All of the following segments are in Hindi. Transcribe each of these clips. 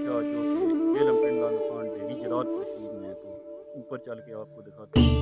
बादशाह जो कि बेलम पिंडा नथान डेरी जलालपुर शरीफ में है, तो ऊपर चल के आपको दिखाते हैं।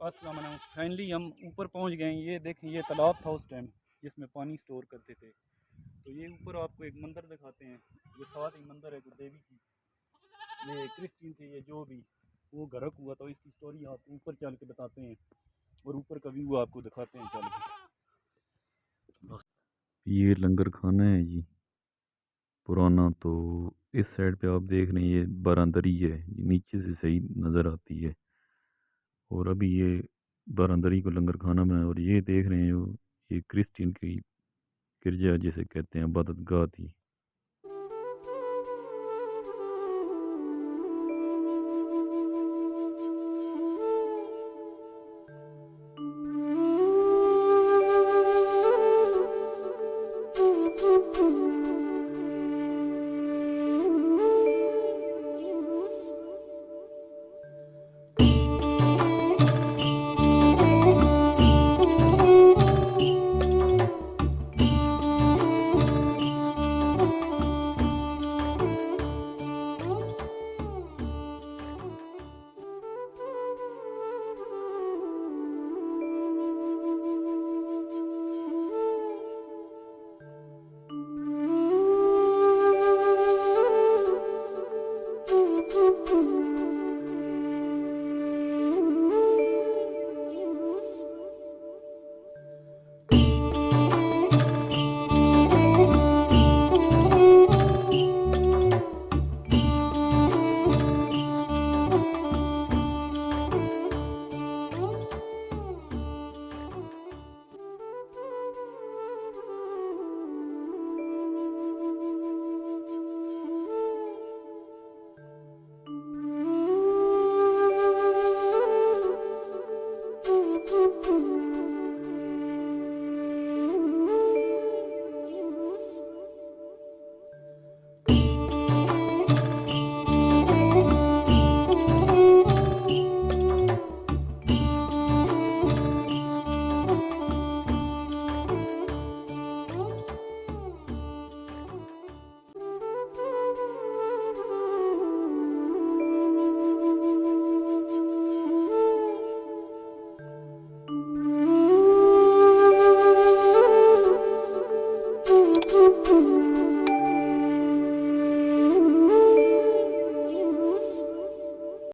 अस्सलाम वालेकुम। फाइनली हम ऊपर पहुंच गए हैं। ये देखें, ये तालाब था उस टाइम जिसमें पानी स्टोर करते थे। तो ये ऊपर आपको एक मंदिर दिखाते हैं। ये साथ ही मंदिर है गुरु देवी की। ये क्रिश्चियन थे, ये जो भी वो गर्क हुआ तो इसकी स्टोरी आपको ऊपर चल के बताते हैं और ऊपर का व्यू आपको दिखाते हैं चल के। ये लंगर खाना है जी पुराना। तो इस साइड पे आप देख रहे हैं ये बारांदरी है, ये नीचे से सही नज़र आती है। और अभी ये बारांदरी को लंगर खाना बनाया। और ये देख रहे हैं जो ये क्रिश्चियन की गिरजा जिसे कहते हैं इबादत गाह थी।